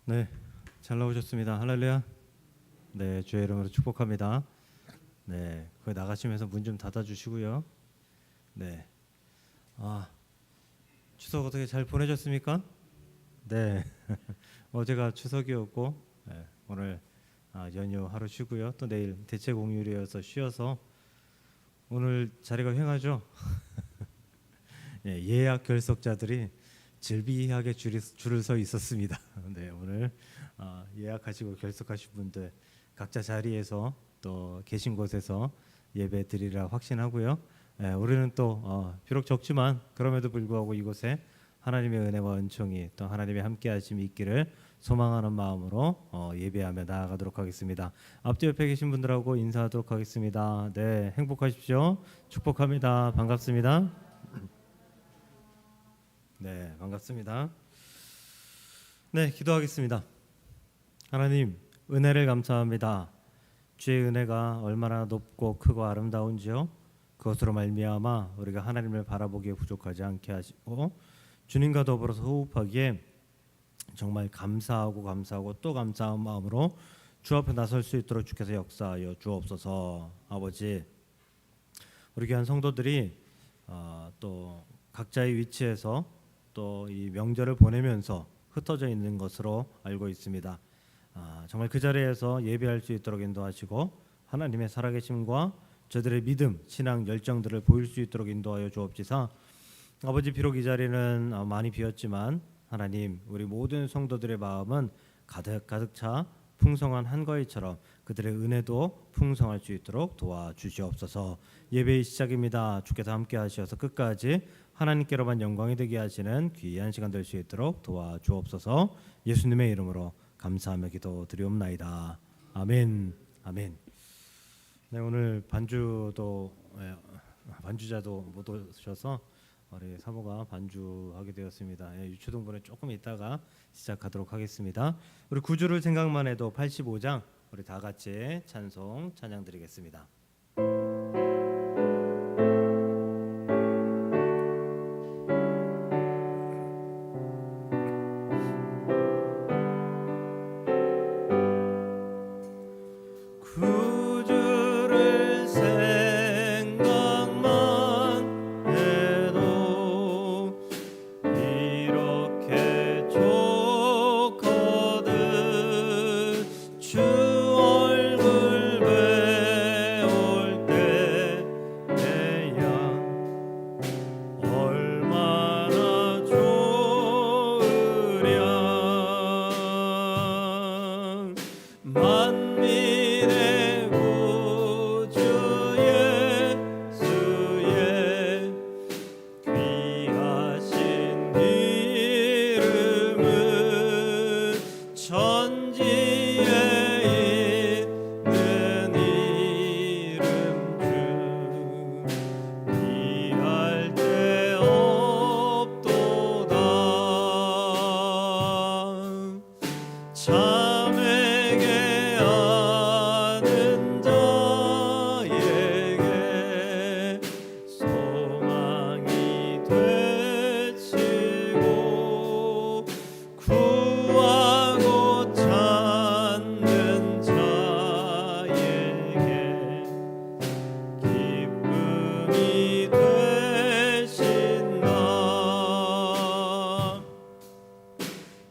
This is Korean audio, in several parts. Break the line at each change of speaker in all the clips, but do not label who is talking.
네, 잘 나오셨습니다. 할렐루야. 네, 주의 이름으로 축복합니다. 네, 거기 나가시면서 문 좀 닫아주시고요. 네, 추석 어떻게 잘 보내셨습니까? 네, 어제가 추석이었고 오늘 연휴 하루 쉬고요. 또 내일 대체 공휴일이어서 쉬어서 오늘 자리가 횡하죠. 예약 결석자들이 질비하게 줄을 서 있었습니다. 네, 오늘 예약하시고 결석하신 분들 각자 자리에서 또 계신 곳에서 예배 드리라 확신하고요. 우리는 또 비록 적지만 그럼에도 불구하고 이곳에 하나님의 은혜와 은총이 또 하나님의 함께하심이 있기를 소망하는 마음으로 예배하며 나아가도록 하겠습니다. 앞뒤 옆에 계신 분들하고 인사하도록 하겠습니다. 네, 행복하십시오. 축복합니다. 반갑습니다. 네, 반갑습니다. 네, 기도하겠습니다. 하나님, 은혜를 감사합니다. 주의 은혜가 얼마나 높고 크고 아름다운지요. 그것으로 말미암아 우리가 하나님을 바라보기에 부족하지 않게 하시고 주님과 더불어서 호흡하기에 정말 감사하고 또 감사한 마음으로 주 앞에 나설 수 있도록 주께서 역사하여 주옵소서. 아버지, 우리 귀한 성도들이 또 각자의 위치에서 또 이 명절을 보내면서 흩어져 있는 것으로 알고 있습니다. 정말 그 자리에서 예배할 수 있도록 인도하시고 하나님의 살아계심과 저들의 믿음, 신앙 열정들을 보일 수 있도록 인도하여 주옵시사. 아버지, 비록 이 자리는 많이 비었지만 하나님, 우리 모든 성도들의 마음은 가득 차 풍성한 한가위처럼 그들의 은혜도 풍성할 수 있도록 도와주시옵소서. 예배의 시작입니다. 주께서 함께 하셔서 끝까지 하나님께로만 영광이 되게 하시는 귀한 시간 될 수 있도록 도와주옵소서. 예수님의 이름으로 감사하며 기도드리옵나이다. 아멘. 아멘. 네, 오늘 반주자도 못 오셔서 우리 사모가 반주하게 되었습니다. 유초동분에 조금 있다가 시작하도록 하겠습니다. 우리 구주를 생각만 해도 85장 우리 다 같이 찬양 드리겠습니다.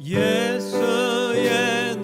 예수의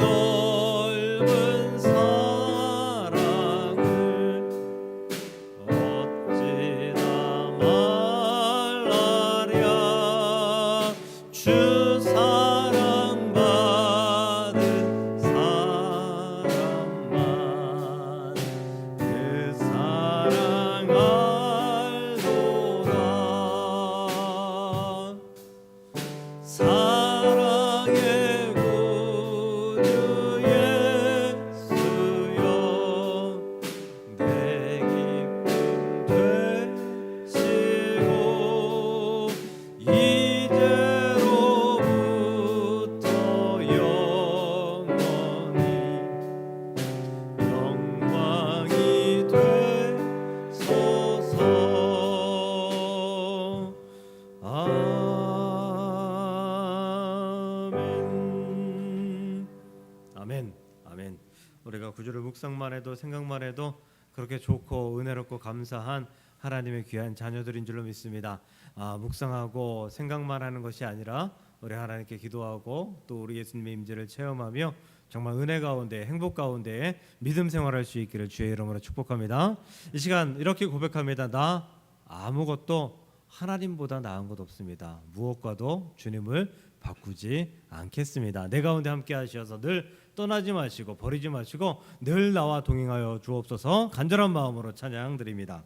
아멘. 아멘. 우리가 구주를 묵상만 해도 생각만 해도 그렇게 좋고 은혜롭고 감사한 하나님의 귀한 자녀들인 줄로 믿습니다. 묵상하고 생각만 하는 것이 아니라 우리 하나님께 기도하고 또 우리 예수님의 임재를 체험하며 정말 은혜 가운데 행복 가운데 믿음 생활할 수 있기를 주의 이름으로 축복합니다. 이 시간 이렇게 고백합니다. 나 아무것도 하나님보다 나은 것 없습니다. 무엇과도 주님을 바꾸지 않겠습니다. 내 가운데 함께 하셔서 늘 떠나지 마시고 버리지 마시고 늘 나와 동행하여 주옵소서. 간절한 마음으로 찬양 드립니다.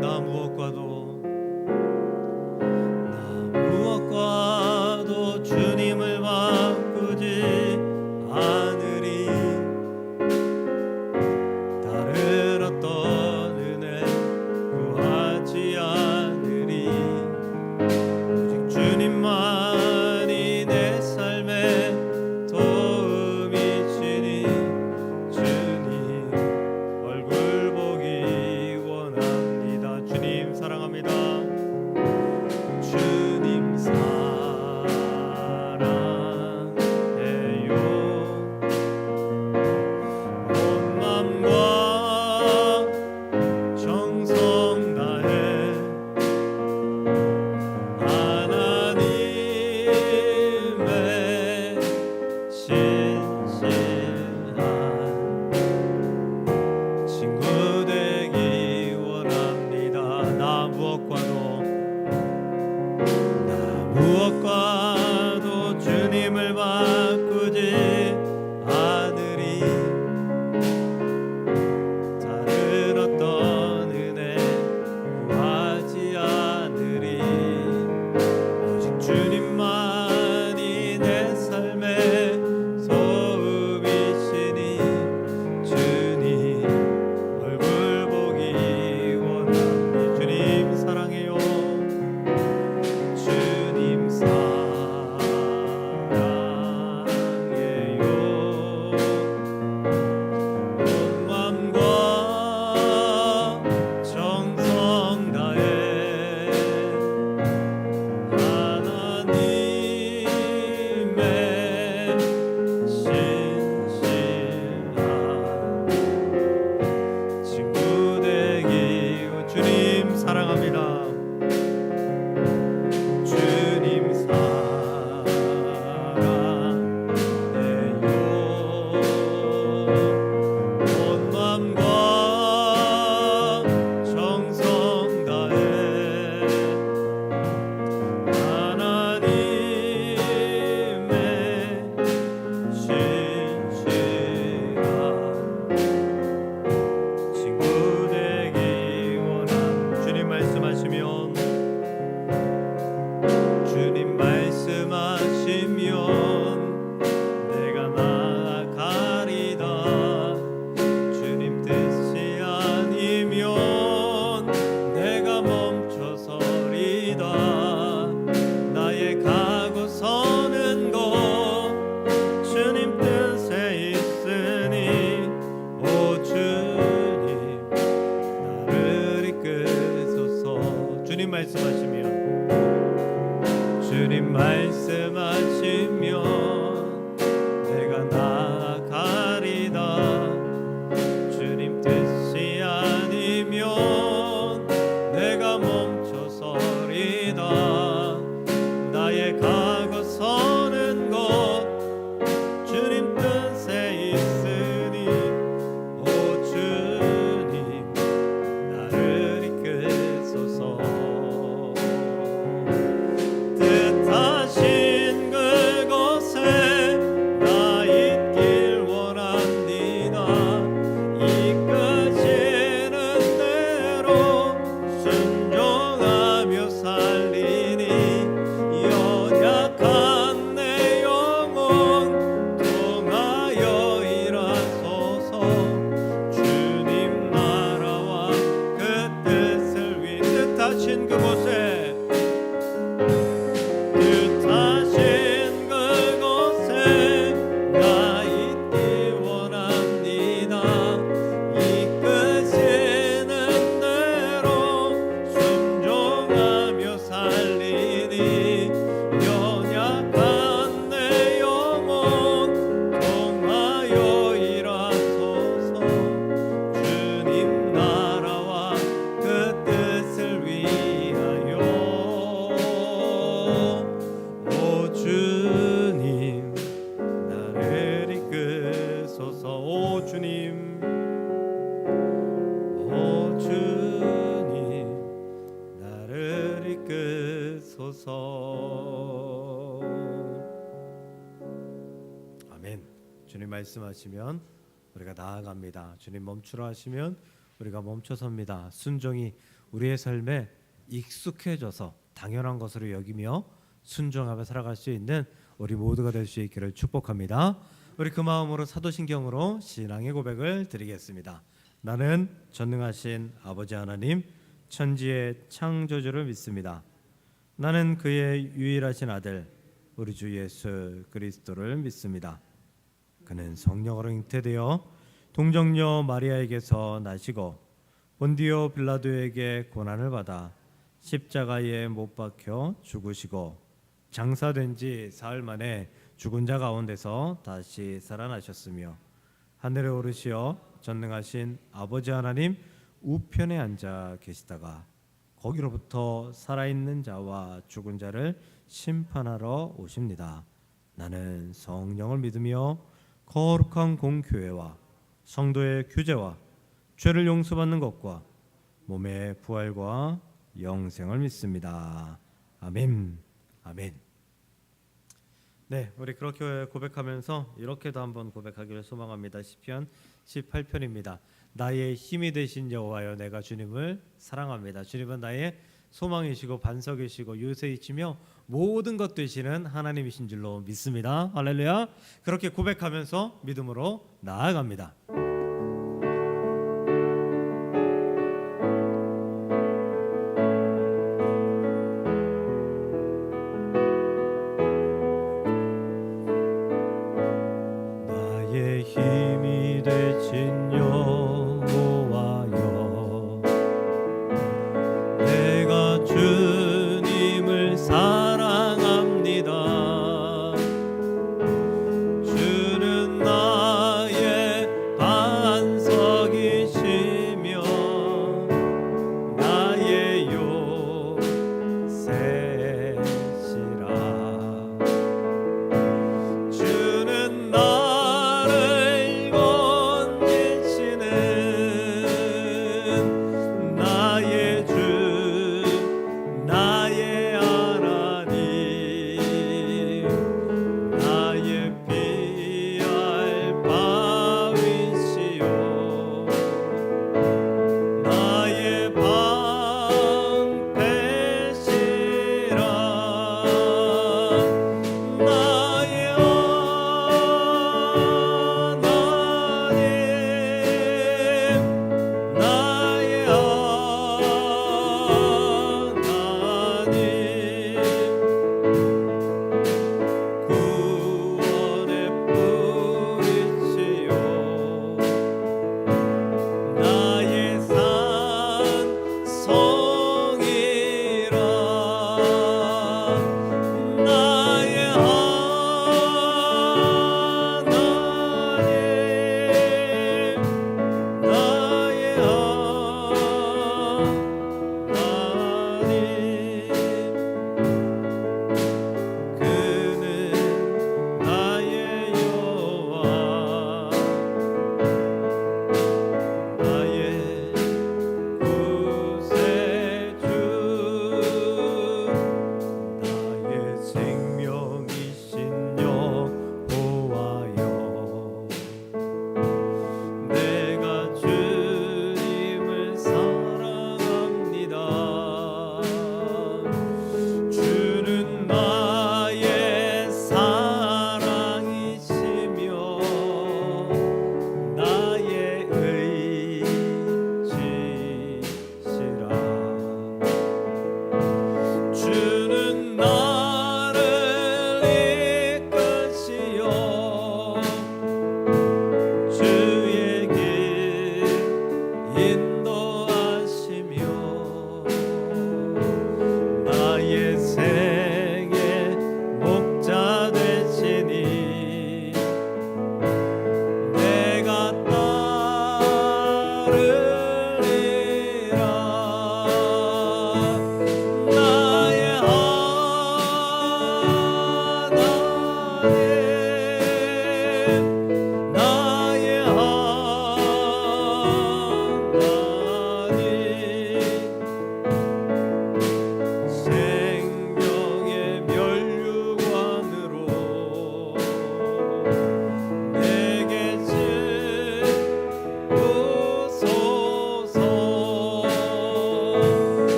나 무엇과도 주님을 바꾸지 않으리. 다른 어떤 은혜 구하지 않으리. 오직 주님만이 내 삶에 도움이시니 주님 얼굴 보기 원합니다. 주님 사랑합니다. 주님 사랑해요. 온 맘과 정성 다해 하나님의 신실한 친구 되기 원합니다. 나 무엇과도 주님을 바꾸지 않으리. 다른 어떤 은혜 구하지 않으리. 오직 주님만이 내 삶의 소음이시니 주님 얼굴 보기 원하니. 주님 사랑해요. 주님 사랑해요. 온 맘과 정성 다해 하나님의 신실한 친구 되기. 주님 사랑합니다. 주님 사랑해요. 온 맘과 정성 다해 하나님의 신실한 친구 되기 원함. 주님 말씀하시면 내가 나아가리다. 주님 뜻이 아니면 내가 멈춰서리다. 나의 가고 서는 곳 주님 뜻에 있으니 오 주님 나를 이끄소서. 주님 말씀하시면 내가 나아가리다. 주님 뜻이 아니면 내가 멈춰서리다. 나의 가고 서는 곳 주님 뜻에 있으니 오 주님 나를 이끄소서. 뜻하신 그곳 주옵소서. 아멘. 주님 말씀하시면 우리가 나아갑니다. 주님 멈추라 하시면 우리가 멈춰섭니다. 순종이 우리의 삶에 익숙해져서 당연한 것으로 여기며 순종하며 살아갈 수 있는 우리 모두가 될 수 있기를 축복합니다. 우리 그 마음으로 사도신경으로 신앙의 고백을 드리겠습니다. 나는 전능하신 아버지 하나님 천지의 창조주를 믿습니다. 나는 그의 유일하신 아들 우리 주 예수 그리스도를 믿습니다. 그는 성령으로 잉태되어 동정녀 마리아에게서 나시고 본디오 빌라도에게 고난을 받아 십자가에 못 박혀 죽으시고 장사된 지 사흘 만에 죽은 자 가운데서 다시 살아나셨으며 하늘에 오르시어 전능하신 아버지 하나님 우편에 앉아 계시다가 거기로부터 살아있는 자와 죽은 자를 심판하러 오십니다. 나는 성령을 믿으며 거룩한 공교회와 성도의 규제와 죄를 용서받는 것과 몸의 부활과 영생을 믿습니다. 아멘. 아멘. 네, 우리 그렇게 고백하면서 이렇게도 한번 고백하기를 소망합니다. 시편 18편입니다. 나의 힘이 되신 여호와여, 내가 주님을 사랑합니다. 주님은 나의 소망이시고 반석이시고 요새이시며 모든 것 되시는 하나님이신 줄로 믿습니다. 할렐루야. 그렇게 고백하면서 믿음으로 나아갑니다. 나의 힘이 되신 여호와여, 내가 주님을 사랑합니다. 주는 나의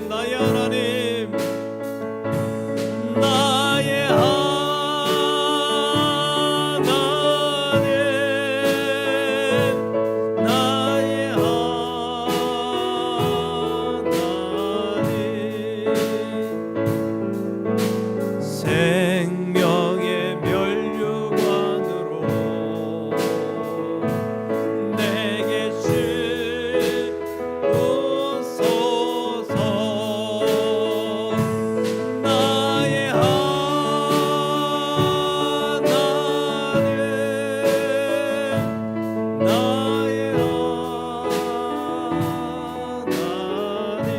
나의 하나님, 나의 하나님, 나의 하나님, 생명의 면류관으로 내게 주옵소서. 나의 하나님, 나의 하나님,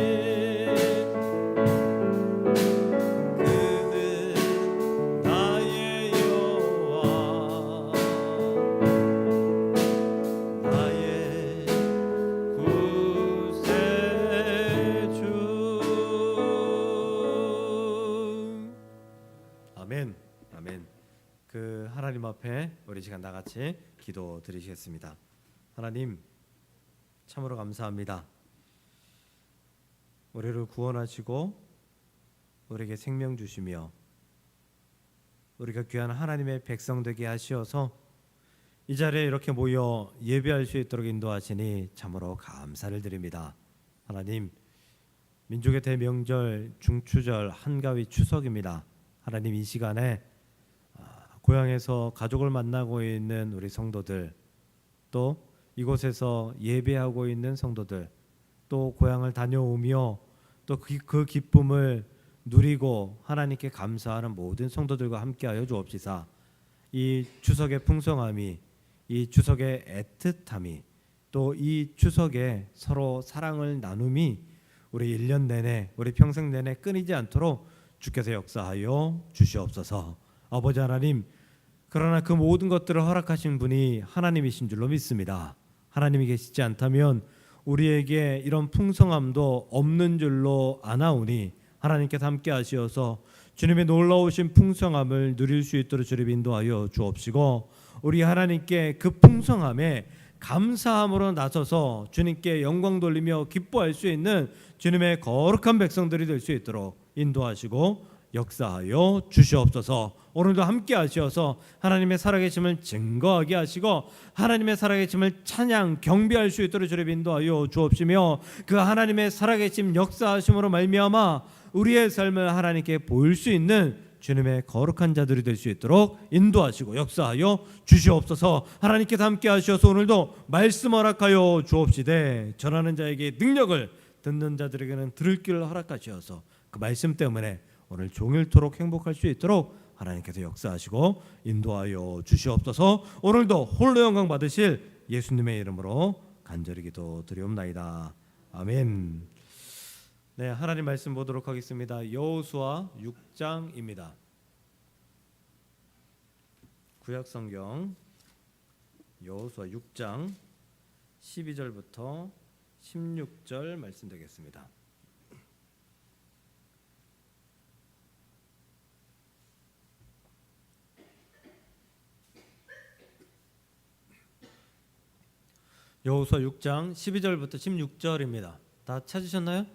그는 나의 여호와, 나의 구세주. 아멘, 아멘. 그 하나님 앞에 우리 시간 다 같이 기도 드리시겠습니다. 하나님, 참으로 감사합니다. 우리를 구원하시고 우리에게 생명 주시며 우리가 귀한 하나님의 백성 되게 하시어서 이 자리에 이렇게 모여 예배할 수 있도록 인도하시니 참으로 감사를 드립니다. 하나님, 민족의 대명절 중추절 한가위 추석입니다. 하나님, 이 시간에 고향에서 가족을 만나고 있는 우리 성도들, 또 이곳에서 예배하고 있는 성도들, 또 고향을 다녀오며 또 그 기쁨을 누리고 하나님께 감사하는 모든 성도들과 함께하여 주옵시사. 이 추석의 풍성함이, 이 추석의 애틋함이, 또 이 추석에 서로 사랑을 나눔이 우리 1년 내내, 우리 평생 내내 끊이지 않도록 주께서 역사하여 주시옵소서. 아버지 하나님, 그러나 그 모든 것들을 허락하신 분이 하나님이신 줄로 믿습니다. 하나님이 계시지 않다면 우리에게 이런 풍성함도 없는 줄로 아나오니 하나님께서 함께 하시어서 주님의 놀라우신 풍성함을 누릴 수 있도록 주님 인도하여 주옵시고, 우리 하나님께 그 풍성함에 감사함으로 나서서 주님께 영광 돌리며 기뻐할 수 있는 주님의 거룩한 백성들이 될 수 있도록 인도하시고 역사하여 주시옵소서. 오늘도 함께 하시어서 하나님의 살아계심을 증거하게 하시고 하나님의 살아계심을 찬양 경배할 수 있도록 주님 인도하여 주옵시며, 그 하나님의 살아계심 역사하심으로 말미암아 우리의 삶을 하나님께 보일 수 있는 주님의 거룩한 자들이 될 수 있도록 인도하시고 역사하여 주시옵소서. 하나님께서 함께 하시어서 오늘도 말씀 허락하여 주옵시되 전하는 자에게 능력을, 듣는 자들에게는 들을 길을 허락하시어서 그 말씀 때문에 오늘 종일토록 행복할 수 있도록 하나님께서 역사하시고 인도하여 주시옵소서. 오늘도 홀로 영광 받으실 예수님의 이름으로 간절히 기도드리옵나이다. 아멘. 네, 하나님 말씀 보도록 하겠습니다. 여호수아 6장입니다. 구약성경 여호수아 6장 12절부터 16절 말씀 되겠습니다. 여호수아 6장 12절부터 16절입니다. 다 찾으셨나요?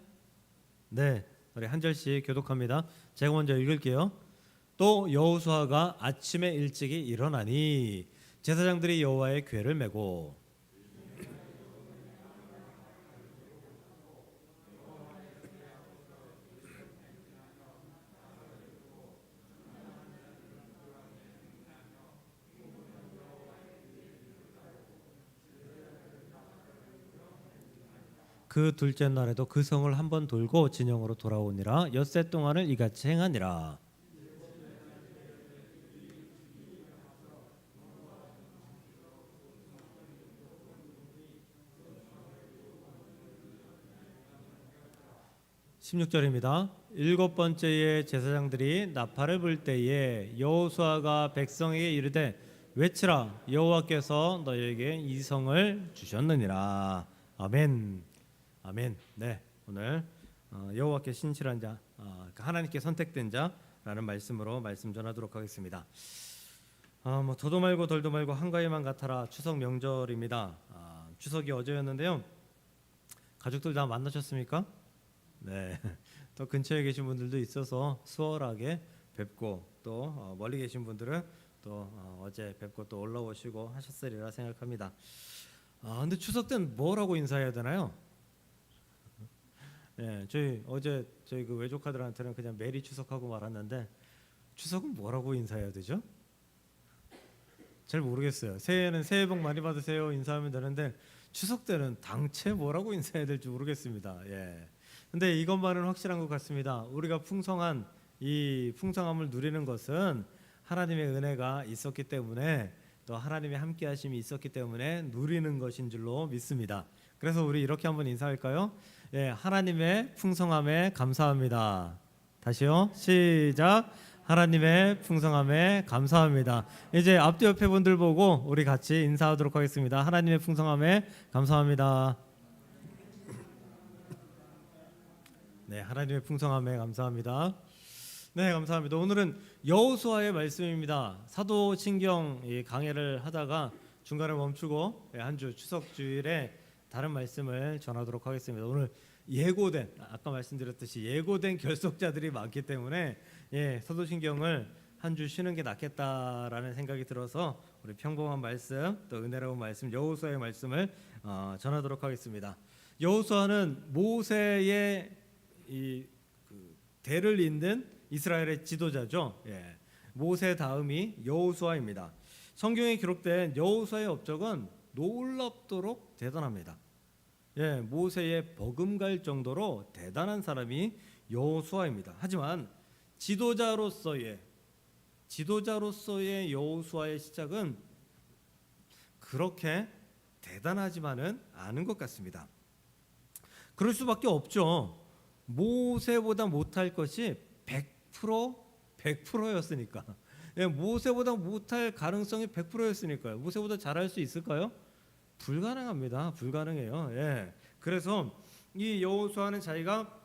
네, 우리 한 절씩 교독합니다. 제가 먼저 읽을게요. 또 여호수아가 아침에 일찍이 일어나니 제사장들이 여호와의 궤를 메고 그 둘째 날에도 그 성을 한번 돌고 진영으로 돌아오니라. 엿새 동안을 이같이 행하니라. (16절입니다) 일곱 번째에 제사장들이 나팔을 불 때에 여호수아가 백성에게 이르되 외치라, 여호와께서 너희에게 이 성을 주셨느니라. 아멘. 아멘. 네, 오늘 여호와께 신실한 자, 하나님께 선택된 자라는 말씀으로 말씀 전하도록 하겠습니다. 더도 말고 덜도 말고 한가위만 같아라. 추석 명절입니다. 추석이 어제였는데요. 가족들 다 만나셨습니까? 네, 또 근처에 계신 분들도 있어서 수월하게 뵙고 또 멀리 계신 분들은 또 어제 뵙고 또 올라오시고 하셨으리라 생각합니다. 근데 추석 때는 뭐라고 인사해야 되나요? 예, 저희 어제 저희 그 외조카들한테는 그냥 메리 추석하고 말았는데 추석은 뭐라고 인사해야 되죠? 잘 모르겠어요. 새해에는 새해 복 많이 받으세요 인사하면 되는데 추석 때는 당최 뭐라고 인사해야 될지 모르겠습니다. 예. 근데 이것만은 확실한 것 같습니다. 우리가 풍성한 이 풍성함을 누리는 것은 하나님의 은혜가 있었기 때문에 또 하나님의 함께하심이 있었기 때문에 누리는 것인 줄로 믿습니다. 그래서 우리 이렇게 한번 인사할까요? 예, 하나님의 풍성함에 감사합니다. 다시요. 시작. 하나님의 풍성함에 감사합니다. 이제 앞뒤 옆에 분들 보고 우리 같이 인사하도록 하겠습니다. 하나님의 풍성함에 감사합니다. 네, 하나님의 풍성함에 감사합니다. 네, 감사합니다. 오늘은 여호수아의 말씀입니다. 사도신경 강해를 하다가 중간에 멈추고 한 주 추석 주일에 다른 말씀을 전하도록 하겠습니다. 오늘 예고된 아까 말씀드렸듯이 예고된 결속자들이 많기 때문에 사도신경을 한 주 쉬는 게 낫겠다라는 생각이 들어서 우리 평범한 말씀 또 은혜로운 말씀 여호수아의 말씀을 전하도록 하겠습니다. 여호수아는 모세의 대를 잇는 이스라엘의 지도자죠. 모세 다음이 여호수아입니다. 성경에 기록된 여호수아의 업적은 놀랍도록 대단합니다. 모세의 버금갈 정도로 대단한 사람이 여호수아입니다. 하지만 지도자로서의 여호수아의 시작은 그렇게 대단하지만은 않은 것 같습니다. 그럴 수밖에 없죠. 모세보다 못할 것이 100%였으니까. 모세보다 못할 가능성이 100%였으니까요. 모세보다 잘할 수 있을까요? 불가능합니다. 불가능해요. 그래서 이 여호수아는 자기가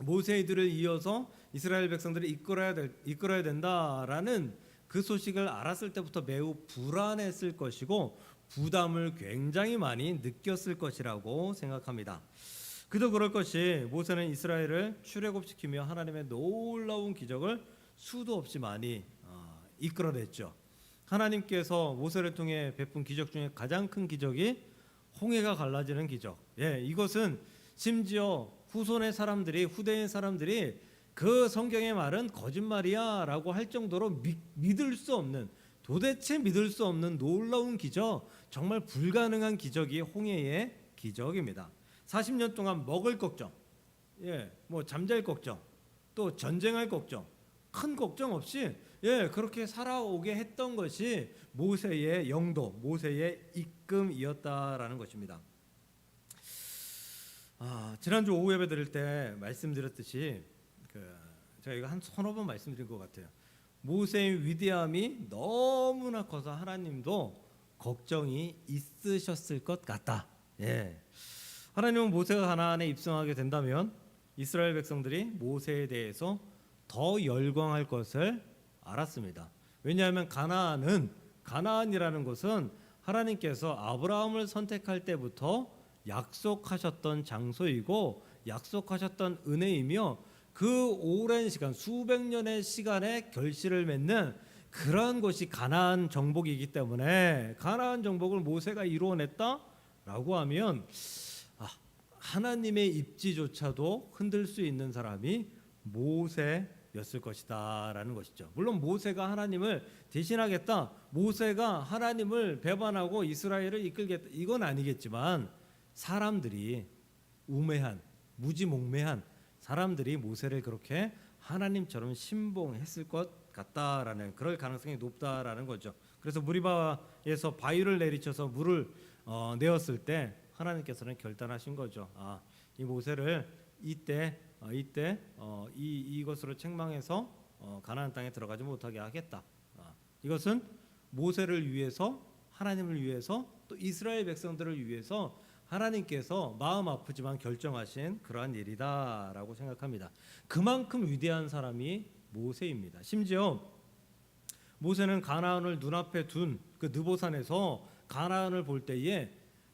모세들을 이어서 이스라엘 백성들을 이끌어야 된다라는 그 소식을 알았을 때부터 매우 불안했을 것이고 부담을 굉장히 많이 느꼈을 것이라고 생각합니다. 그도 그럴 것이 모세는 이스라엘을 출애굽시키며 하나님의 놀라운 기적을 수도 없이 많이 이끌어냈죠. 하나님께서 모세를 통해 베푼 기적 중에 가장 큰 기적이 홍해가 갈라지는 기적. 이것은 심지어 후대인 사람들이 그 성경의 말은 거짓말이야라고 할 정도로 도대체 믿을 수 없는 놀라운 기적, 정말 불가능한 기적이 홍해의 기적입니다. 40년 동안 먹을 걱정, 잠잘 걱정, 또 전쟁할 걱정, 큰 걱정 없이 그렇게 살아오게 했던 것이 모세의 영도, 모세의 이끔이었다라는 것입니다. 지난주 오후 예배 드릴 때 말씀드렸듯이 제가 이거 한 서너 번 말씀드린 것 같아요. 모세의 위대함이 너무나 커서 하나님도 걱정이 있으셨을 것 같다. 하나님은 모세가 가나안에 입성하게 된다면 이스라엘 백성들이 모세에 대해서 더 열광할 것을 알았습니다. 왜냐하면 가나안이라는 것은 하나님께서 아브라함을 선택할 때부터 약속하셨던 장소이고 약속하셨던 은혜이며 그 오랜 시간 수백 년의 시간에 결실을 맺는 그러한 것이 가나안 정복이기 때문에 가나안 정복을 모세가 이루어냈다라고 하면 하나님의 입지조차도 흔들 수 있는 사람이 모세였을 것이다라는 것이죠. 물론 모세가 하나님을 대신하겠다, 모세가 하나님을 배반하고 이스라엘을 이끌겠다, 이건 아니겠지만 사람들이 무지몽매한 사람들이 모세를 그렇게 하나님처럼 신봉했을 것 같다라는 그럴 가능성이 높다라는 거죠. 그래서 무리바에서 바위를 내리쳐서 물을 내었을 때 하나님께서는 결단하신 거죠. 이 모세를 이것으로 책망해서 가나안 땅에 들어가지 못하게 하겠다. 이것은 모세를 위해서, 하나님을 위해서, 또 이스라엘 백성들을 위해서 하나님께서 마음 아프지만 결정하신 그러한 일이다라고 생각합니다. 그만큼 위대한 사람이 모세입니다. 심지어 모세는 가나안을 눈앞에 둔 그 느보산에서 가나안을 볼 때에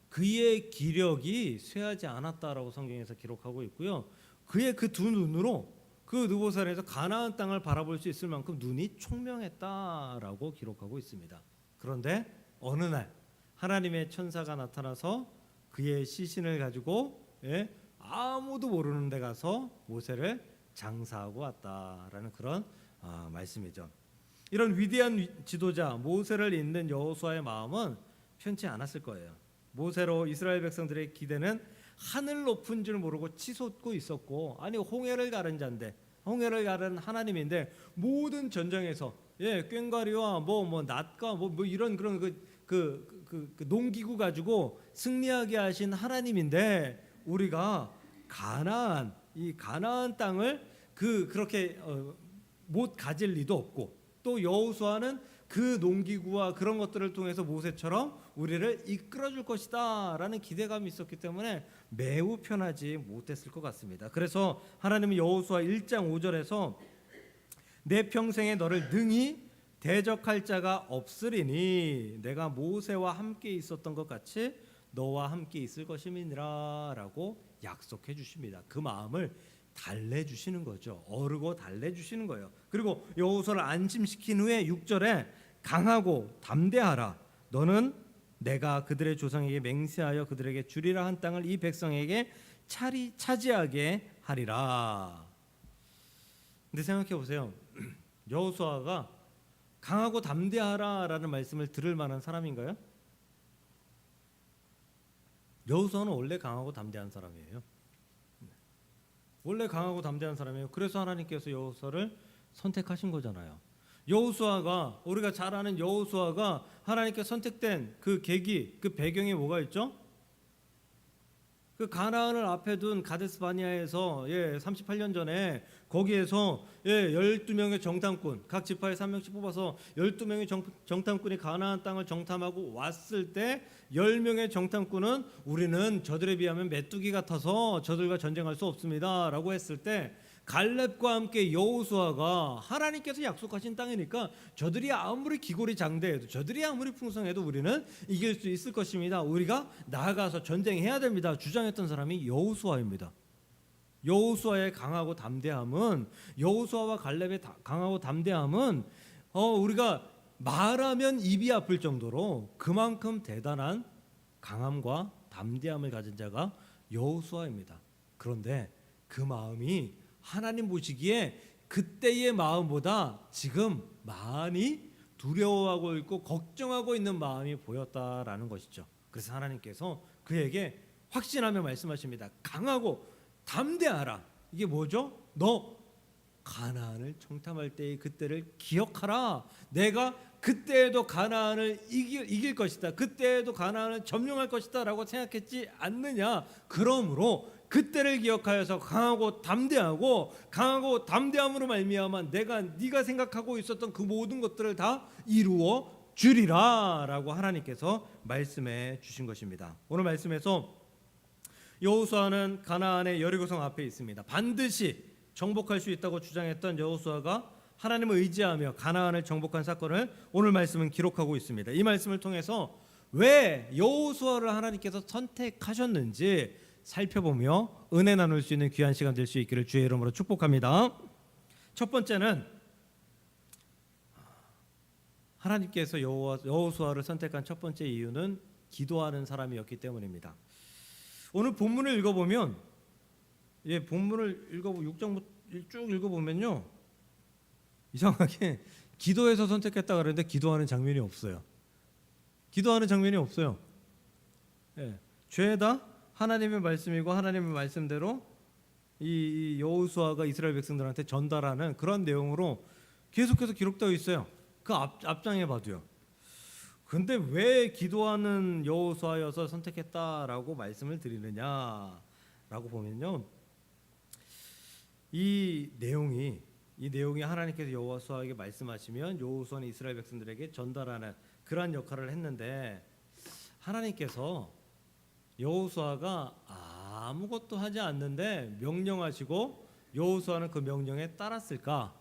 그의 기력이 쇠하지 않았다라고 성경에서 기록하고 있고요. 그의 그 두 눈으로 그 느보산에서 가나안 땅을 바라볼 수 있을 만큼 눈이 총명했다라고 기록하고 있습니다. 그런데 어느 날 하나님의 천사가 나타나서 그의 시신을 가지고 아무도 모르는 데 가서 모세를 장사하고 왔다라는 그런 말씀이죠. 이런 위대한 지도자 모세를 잇는 여호수아의 마음은 편치 않았을 거예요. 모세로 이스라엘 백성들의 기대는 하늘 높은 줄 모르고 치솟고 있었고, 아니 홍해를 가른 자인데, 홍해를 가른 하나님인데 모든 전쟁에서 꽹과리와 뭐 낫과 뭐 이런 그런 그 농기구 가지고 승리하게 하신 하나님인데, 우리가 이 가나안 땅을 그렇게 못 가질 리도 없고, 또 여호수아는 그 농기구와 그런 것들을 통해서 모세처럼 우리를 이끌어 줄 것이다라는 기대감이 있었기 때문에 매우 편하지 못했을 것 같습니다. 그래서 하나님은 여호수아 1장 5절에서 내 평생에 너를 능히 대적할 자가 없으리니 내가 모세와 함께 있었던 것 같이 너와 함께 있을 것임이니라 라고 약속해 주십니다. 그 마음을 달래주시는 거죠. 어르고 달래주시는 거예요. 그리고 여호수아를 안심시킨 후에 6절에 강하고 담대하라. 너는 내가 그들의 조상에게 맹세하여 그들에게 주리라 한 땅을 이 백성에게 차지하게 하리라. 근데 생각해 보세요. 여호수아가 강하고 담대하라라는 말씀을 들을 만한 사람인가요? 여호수아는 원래 강하고 담대한 사람이에요. 원래 강하고 담대한 사람이에요. 그래서 하나님께서 여호수아를 선택하신 거잖아요. 여호수아가, 우리가 잘 아는 여호수아가 하나님께 선택된 그 계기, 그 배경에 뭐가 있죠? 그 가나안을 앞에 둔 가데스 바니아에서 38년 전에 거기에서 12명의 정탐꾼, 각 지파에 3명씩 뽑아서 12명의 정탐꾼이 가나안 땅을 정탐하고 왔을 때 10명의 정탐꾼은 우리는 저들에 비하면 메뚜기 같아서 저들과 전쟁할 수 없습니다 라고 했을 때, 갈렙과 함께 여호수아가 하나님께서 약속하신 땅이니까 저들이 아무리 기골이 장대해도, 저들이 아무리 풍성해도 우리는 이길 수 있을 것입니다, 우리가 나아가서 전쟁해야 됩니다 주장했던 사람이 여호수아입니다. 여호수아의 강하고 담대함은, 여호수아와 갈렙의 강하고 담대함은 우리가 말하면 입이 아플 정도로 그만큼 대단한 강함과 담대함을 가진 자가 여호수아입니다. 그런데 그 마음이 하나님 보시기에 그때의 마음보다 지금 많이 두려워하고 있고 걱정하고 있는 마음이 보였다라는 것이죠. 그래서 하나님께서 그에게 확신하며 말씀하십니다. 강하고 담대하라. 이게 뭐죠? 너 가나안을 정탐할 때의 그때를 기억하라. 내가 그때에도 가나안을 이길 것이다, 그때에도 가나안을 점령할 것이다 라고 생각했지 않느냐. 그러므로 그때를 기억하여서 강하고 담대함으로 말미암아 네가 생각하고 있었던 그 모든 것들을 다 이루어 주리라 라고 하나님께서 말씀해 주신 것입니다. 오늘 말씀에서 여호수아는 가나안의 여리고성 앞에 있습니다. 반드시 정복할 수 있다고 주장했던 여호수아가 하나님을 의지하며 가나안을 정복한 사건을 오늘 말씀은 기록하고 있습니다. 이 말씀을 통해서 왜 여호수아를 하나님께서 선택하셨는지 살펴보며 은혜 나눌 수 있는 귀한 시간 될 수 있기를 주의 이름으로 축복합니다. 첫 번째는 하나님께서 여호수아를 선택한 첫 번째 이유는 기도하는 사람이었기 때문입니다. 오늘 본문을 읽어보면, 본문을 6장부터 쭉 읽어보면요, 이상하게 기도해서 선택했다 그러는데 기도하는 장면이 없어요. 기도하는 장면이 없어요. 죄다 하나님의 말씀이고 하나님의 말씀대로 이 여호수아가 이스라엘 백성들한테 전달하는 그런 내용으로 계속해서 기록되어 있어요. 그 앞장에 봐도요. 근데 왜 기도하는 여호수아여서 선택했다라고 말씀을 드리느냐라고 보면요, 이 내용이 하나님께서 여호수아에게 말씀하시면 여호수아는 이스라엘 백성들에게 전달하는 그러한 역할을 했는데, 하나님께서 여호수아가 아무것도 하지 않는데 명령하시고 여호수아는 그 명령에 따랐을까?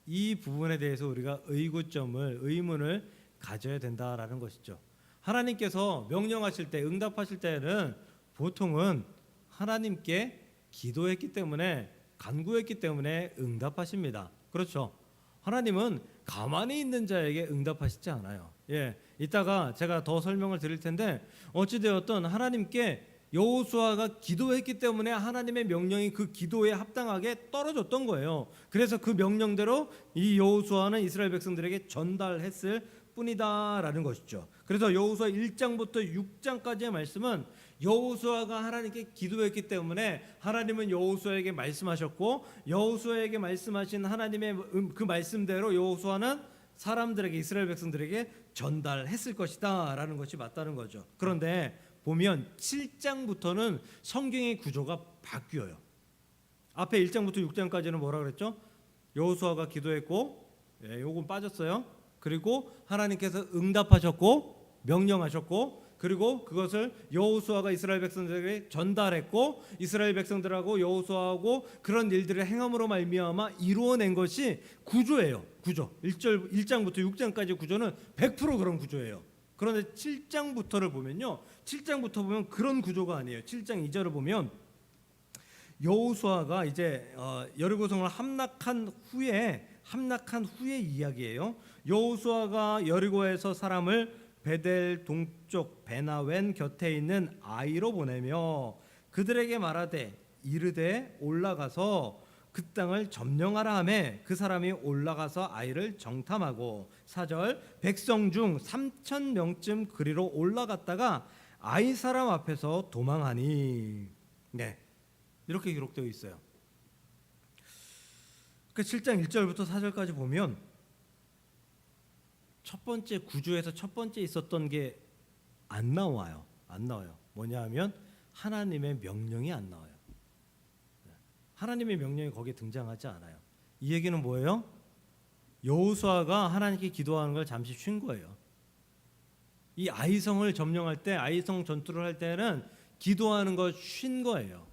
이 부분에 대해서 우리가 의문을 가져야 된다라는 것이죠. 하나님께서 명령하실 때, 응답하실 때는 보통은 하나님께 기도했기 때문에 간구했기 때문에 응답하십니다. 그렇죠? 하나님은 가만히 있는 자에게 응답하시지 않아요. 예, 이따가 제가 더 설명을 드릴 텐데 어찌되었든 하나님께 여호수아가 기도했기 때문에 하나님의 명령이 그 기도에 합당하게 떨어졌던 거예요. 그래서 그 명령대로 이 여호수아는 이스라엘 백성들에게 전달했을 뿐이다라는 것이죠. 그래서 여호수아 1장부터 6장까지의 말씀은 여호수아가 하나님께 기도했기 때문에 하나님은 여호수아에게 말씀하셨고 여호수아에게 말씀하신 하나님의 그 말씀대로 여호수아는 사람들에게 이스라엘 백성들에게 전달했을 것이다라는 것이 맞다는 거죠. 그런데 보면 7장부터는 성경의 구조가 바뀌어요. 앞에 1장부터 6장까지는 뭐라 그랬죠? 여호수아가 기도했고 요건 빠졌어요. 그리고 하나님께서 응답하셨고 명령하셨고 그리고 그것을 여호수아가 이스라엘 백성들에게 전달했고 이스라엘 백성들하고 여호수아하고 그런 일들을 행함으로 말미암아 이루어낸 것이 구조예요. 구조. 1장부터 6장까지 구조는 100% 그런 구조예요. 그런데 7장부터를 보면요. 7장부터 보면 그런 구조가 아니에요. 7장 2절을 보면 여호수아가 이제 여리고성을 함락한 후의 이야기예요. 여호수아가 여리고에서 사람을 베델 동쪽 베나웬 곁에 있는 아이로 보내며 그들에게 말하되 이르되 올라가서 그 땅을 점령하라 하매 그 사람이 올라가서 아이를 정탐하고 4절 백성 중 3,000명쯤 그리로 올라갔다가 아이 사람 앞에서 도망하니 네 이렇게 기록되어 있어요. 그 7장 1절부터 4절까지 보면 첫 번째 구조에서 첫 번째 있었던 게 안 나와요. 뭐냐 하면 하나님의 명령이 안 나와요. 하나님의 명령이 거기에 등장하지 않아요. 이 얘기는 뭐예요? 여호수아가 하나님께 기도하는 걸 잠시 쉰 거예요. 이 아이성을 점령할 때 아이성 전투를 할 때는 기도하는 걸 쉰 거예요.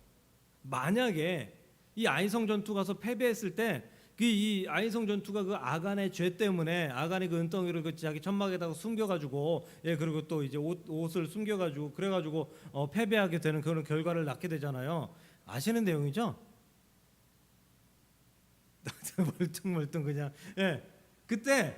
만약에 이 아이성 전투 가서 패배했을 때 이 아이성 전투가 그 아간의 죄 때문에 아간이 그 은덩이를 그 자기 천막에다가 숨겨가지고 그리고 또 이제 옷을 숨겨가지고 그래가지고 패배하게 되는 그런 결과를 낳게 되잖아요. 아시는 내용이죠? 멀뚱멀뚱 그냥 그때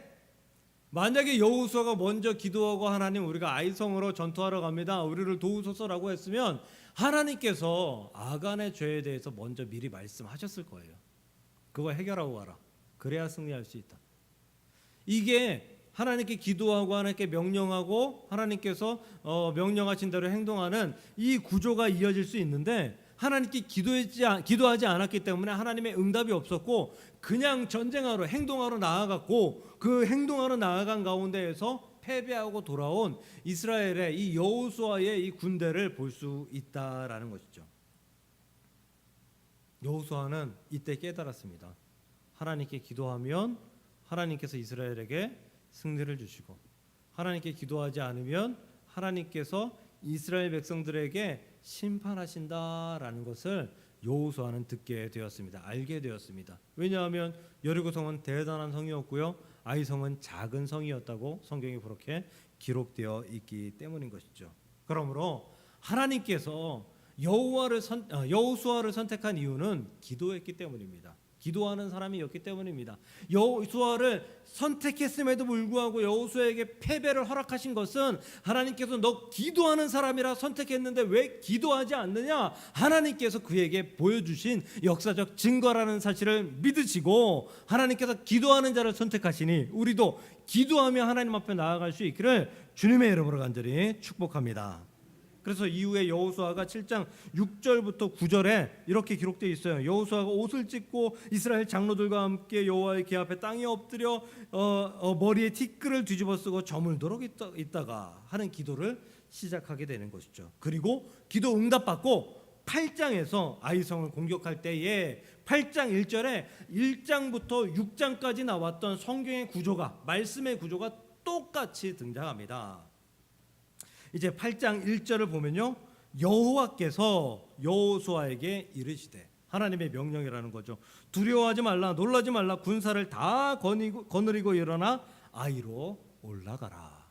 만약에 여호수아가 먼저 기도하고 하나님 우리가 아이성으로 전투하러 갑니다. 우리를 도우소서라고 했으면 하나님께서 아간의 죄에 대해서 먼저 미리 말씀하셨을 거예요. 그거 해결하고 가라. 그래야 승리할 수 있다. 이게 하나님께 기도하고 하나님께 명령하고 하나님께서 명령하신 대로 행동하는 이 구조가 이어질 수 있는데 하나님께 기도하지 않았기 때문에 하나님의 응답이 없었고 그냥 전쟁하러 행동하러 나아갔고 그 행동하러 나아간 가운데에서 패배하고 돌아온 이스라엘의 이 여호수아의 이 군대를 볼 수 있다라는 것이죠. 여호수아는 이때 깨달았습니다. 하나님께 기도하면 하나님께서 이스라엘에게 승리를 주시고 하나님께 기도하지 않으면 하나님께서 이스라엘 백성들에게 심판하신다라는 것을 여호수아는 듣게 되었습니다. 알게 되었습니다. 왜냐하면 여리고성은 대단한 성이었고요. 아이성은 작은 성이었다고 성경이 그렇게 기록되어 있기 때문인 것이죠. 그러므로 하나님께서 여호수아를 선택한 이유는 기도했기 때문입니다. 기도하는 사람이었기 때문입니다. 여호수아를 선택했음에도 불구하고 여호수아에게 패배를 허락하신 것은 하나님께서 너 기도하는 사람이라 선택했는데 왜 기도하지 않느냐? 하나님께서 그에게 보여주신 역사적 증거라는 사실을 믿으시고 하나님께서 기도하는 자를 선택하시니 우리도 기도하며 하나님 앞에 나아갈 수 있기를 주님의 이름으로 간절히 축복합니다. 그래서 이후에 여호수아가 7장 6절부터 9절에 이렇게 기록되어 있어요. 여호수아가 옷을 찢고 이스라엘 장로들과 함께 여호와의 궤 앞에 땅에 엎드려 머리에 티끌을 뒤집어 쓰고 저물도록 있다가 하는 기도를 시작하게 되는 것이죠. 그리고 기도 응답받고 8장에서 아이성을 공격할 때에 8장 1절에 1장부터 6장까지 나왔던 성경의 구조가 말씀의 구조가 똑같이 등장합니다. 이제 8장 1절을 보면요. 여호와께서 여호수아에게 이르시되 하나님의 명령이라는 거죠. 두려워하지 말라 놀라지 말라 군사를 다 거느리고 일어나 아이로 올라가라.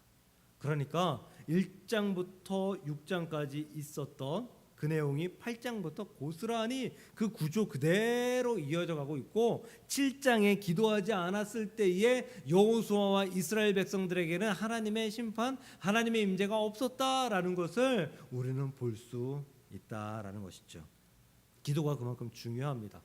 그러니까 1장부터 6장까지 있었던 그 내용이 8장부터 고스란히 그 구조 그대로 이어져 가고 있고 7장에 기도하지 않았을 때에 여호수아와 이스라엘 백성들에게는 하나님의 심판, 하나님의 임재가 없었다라는 것을 우리는 볼 수 있다라는 것이죠. 기도가 그만큼 중요합니다.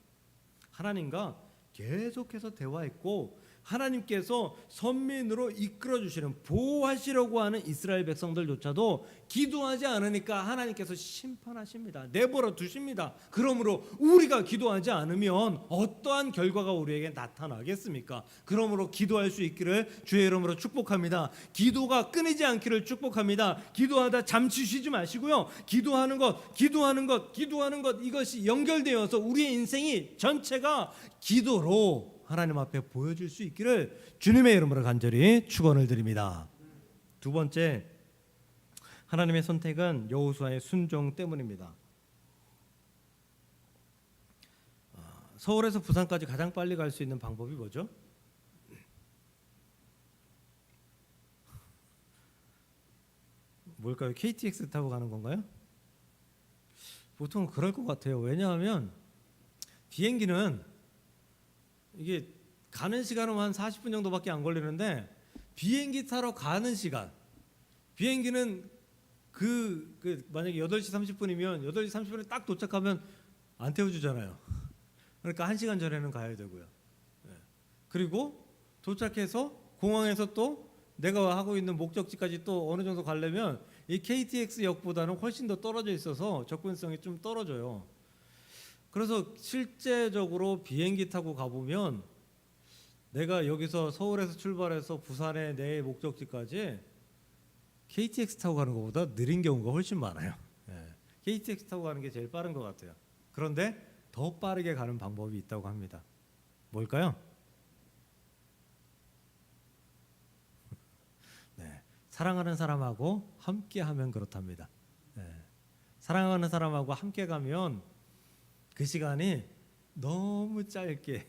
하나님과 계속해서 대화했고 하나님께서 선민으로 이끌어 주시는 보호하시려고 하는 이스라엘 백성들조차도 기도하지 않으니까 하나님께서 심판하십니다. 내버려 두십니다. 그러므로 우리가 기도하지 않으면 어떠한 결과가 우리에게 나타나겠습니까? 그러므로 기도할 수 있기를 주의 이름으로 축복합니다. 기도가 끊이지 않기를 축복합니다. 기도하다 잠시 쉬지 마시고요. 기도하는 것 이것이 연결되어서 우리의 인생이 전체가 기도로 하나님 앞에 보여줄 수 있기를 주님의 이름으로 간절히 축원을 드립니다. 두 번째, 하나님의 선택은 여호수아의 순종 때문입니다. 서울에서 부산까지 가장 빨리 갈 수 있는 방법이 뭐죠? 뭘까요? KTX 타고 가는 건가요? 보통 그럴 것 같아요. 왜냐하면 비행기는 이게 가는 시간은 한 40분 정도밖에 안 걸리는데 비행기 타러 가는 시간, 비행기는 만약에 8시 30분이면 8시 30분에 딱 도착하면 안 태워주잖아요. 그러니까 1시간 전에는 가야 되고요. 그리고 도착해서 공항에서 또 내가 하고 있는 목적지까지 또 어느 정도 가려면 이 KTX 역보다는 훨씬 더 떨어져 있어서 접근성이 좀 떨어져요. 그래서 실제적으로 비행기 타고 가보면 내가 여기서 서울에서 출발해서 부산의 내 목적지까지 KTX 타고 가는 것보다 느린 경우가 훨씬 많아요. KTX 타고 가는 게 제일 빠른 것 같아요. 그런데 더 빠르게 가는 방법이 있다고 합니다. 뭘까요? 사랑하는 사람하고 함께 하면 그렇답니다. 사랑하는 사람하고 함께 가면 그 시간이 너무 짧게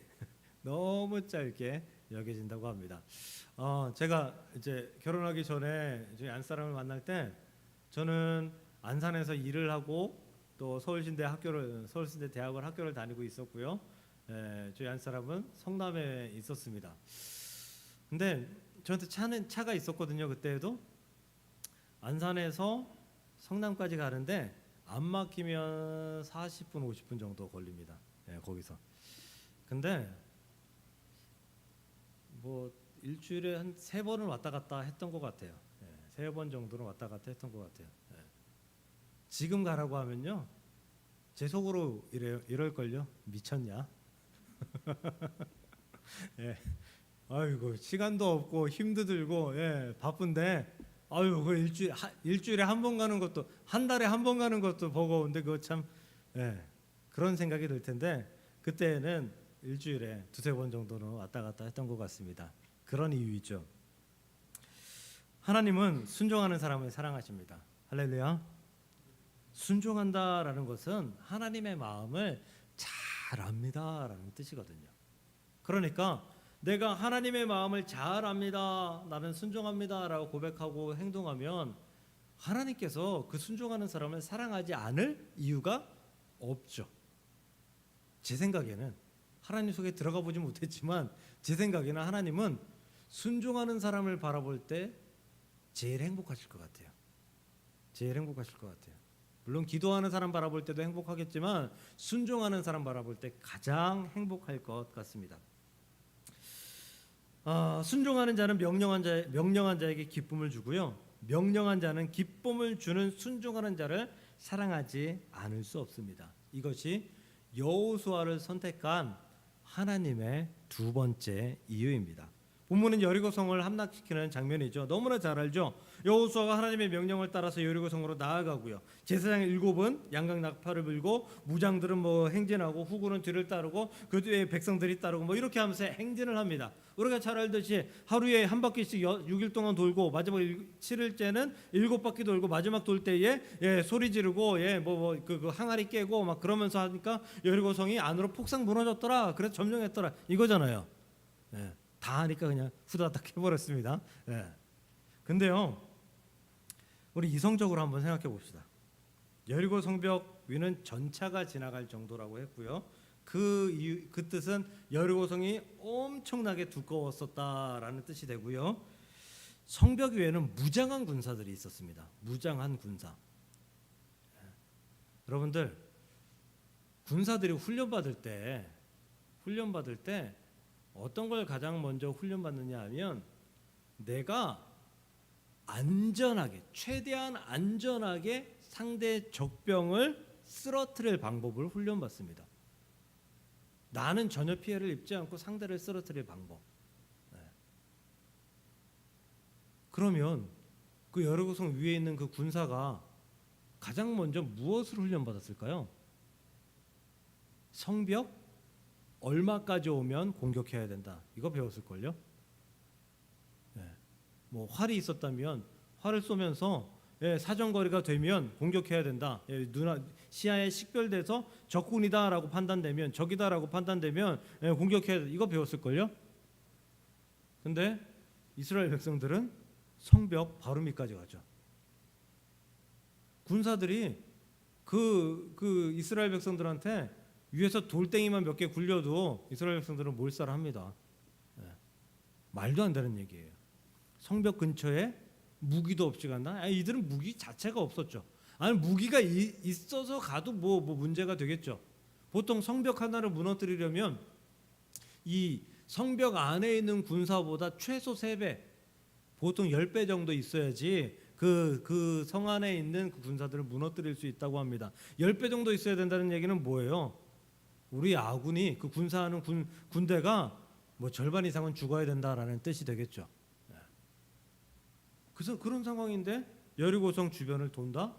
여겨진다고 합니다. 제가 이제 결혼하기 전에 저희 안사람을 만날 때 저는 안산에서 일을 하고 또 서울신대 대학을 학교를 다니고 있었고요. 저희 안사람은 성남에 있었습니다. 근데 저한테 차가 있었거든요. 그때도 안산에서 성남까지 가는데 안 막히면 40분 50분 정도 걸립니다. 거기서. 근데 뭐 일주일에 한 3번은 왔다 갔다 했던 것 같아요. 3번 정도는 왔다 갔다 했던 것 같아요. 지금 가라고 하면요, 제 속으로 이럴걸요. 미쳤냐? 아이고 시간도 없고 힘도 들고 바쁜데 그 일주일에 한 번 가는 것도 한 달에 한 번 가는 것도 버거운데 그거 참 그런 생각이 들 텐데 그때는 일주일에 2-3번 정도는 왔다 갔다 했던 것 같습니다. 그런 이유이죠. 하나님은 순종하는 사람을 사랑하십니다. 할렐루야. 순종한다라는 것은 하나님의 마음을 잘 압니다라는 뜻이거든요. 그러니까 내가 하나님의 마음을 잘 압니다, 나는 순종합니다라고 고백하고 행동하면 하나님께서 그 순종하는 사람을 사랑하지 않을 이유가 없죠. 제 생각에는 하나님 속에 들어가 보지 못했지만 제 생각에는 하나님은 순종하는 사람을 바라볼 때 제일 행복하실 것 같아요. 제일 행복하실 것 같아요. 물론 기도하는 사람 바라볼 때도 행복하겠지만 순종하는 사람 바라볼 때 가장 행복할 것 같습니다. 순종하는 자는 명령한 자에게 기쁨을 주고요, 명령한 자는 기쁨을 주는 순종하는 자를 사랑하지 않을 수 없습니다. 이것이 여호수아를 선택한 하나님의 두 번째 이유입니다. 본문은 여리고성을 함락시키는 장면이죠. 너무나 잘 알죠. 여호수아가 하나님의 명령을 따라서 여리고성으로 나아가고요, 제사장 7은 양각 나팔을 불고 무장들은 행진하고 후군은 뒤를 따르고 그 뒤에 백성들이 따르고 이렇게 하면서 행진을 합니다. 우리가 잘 알듯이 하루에 한 바퀴씩 6일 동안 돌고 마지막 7일째는 7바퀴 돌고 마지막 돌 때에 소리 지르고 그 항아리 깨고 막 그러면서 하니까 여리고성이 안으로 폭삭 무너졌더라, 그래서 점령했더라 이거잖아요. 다 하니까 그냥 후다닥 해버렸습니다. 근데요, 우리 이성적으로 한번 생각해 봅시다. 여리고 성벽 위는 전차가 지나갈 정도라고 했고요. 그 뜻은 여리고성이 엄청나게 두꺼웠었다라는 뜻이 되고요. 성벽 위에는 무장한 군사들이 있었습니다. 무장한 군사. 여러분들 군사들이 훈련받을 때 어떤 걸 가장 먼저 훈련받느냐 하면 내가 안전하게 최대한 안전하게 상대 적병을 쓰러뜨릴 방법을 훈련받습니다. 나는 전혀 피해를 입지 않고 상대를 쓰러뜨릴 방법. 그러면 그 여리고성 위에 있는 그 군사가 가장 먼저 무엇을 훈련받았을까요? 성벽 얼마까지 오면 공격해야 된다. 이거 배웠을걸요? 뭐 활이 있었다면 활을 쏘면서 사정거리가 되면 공격해야 된다. 시야에 식별돼서 적군이다라고 판단되면 적이다라고 판단되면 공격해야 된다. 이거 배웠을걸요? 근데 이스라엘 백성들은 성벽 바로 밑까지 가죠. 군사들이 그 이스라엘 백성들한테 위에서 돌덩이만 몇 개 굴려도 이스라엘 백성들은 몰살합니다. 말도 안 되는 얘기예요. 성벽 근처에 무기도 없이 간다? 이들은 무기 자체가 없었죠. 아니 무기가 있어서 가도 뭐 문제가 되겠죠. 보통 성벽 하나를 무너뜨리려면 이 성벽 안에 있는 군사보다 최소 3배, 보통 10배 정도 있어야지 그 성 안에 있는 그 군사들을 무너뜨릴 수 있다고 합니다. 10배 정도 있어야 된다는 얘기는 뭐예요? 우리 아군이 그 군사하는 군대가 뭐 절반 이상은 죽어야 된다라는 뜻이 되겠죠. 그래서 그런 상황인데 여리고성 주변을 돈다?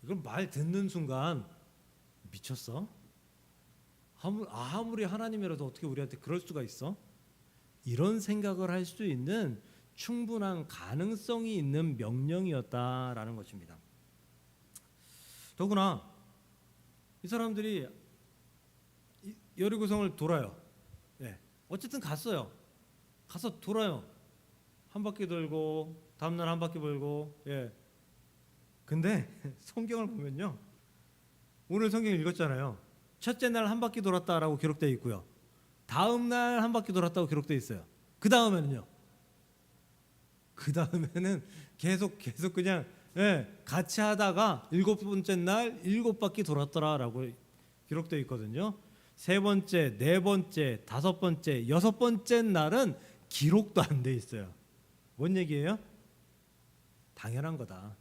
이건 말 듣는 순간 미쳤어? 아무리 하나님이라도 어떻게 우리한테 그럴 수가 있어? 이런 생각을 할 수 있는 충분한 가능성이 있는 명령이었다라는 것입니다. 더구나 이 사람들이 여리고성을 돌아요. 어쨌든 갔어요. 가서 돌아요. 한 바퀴 돌고 다음날 한 바퀴 돌고. 근데 성경을 보면요, 오늘 성경 읽었잖아요. 첫째 날 한 바퀴 돌았다라고 기록되어 있고요. 다음 날 한 바퀴 돌았다고 기록되어 있어요. 그 다음에는요. 그 다음에는 계속 그냥 같이 하다가 7번째 날 7바퀴 돌았더라라고 기록되어 있거든요. 3번째, 4번째, 5번째, 6번째 날은 기록도 안 돼 있어요. 뭔 얘기예요? 당연한 거다.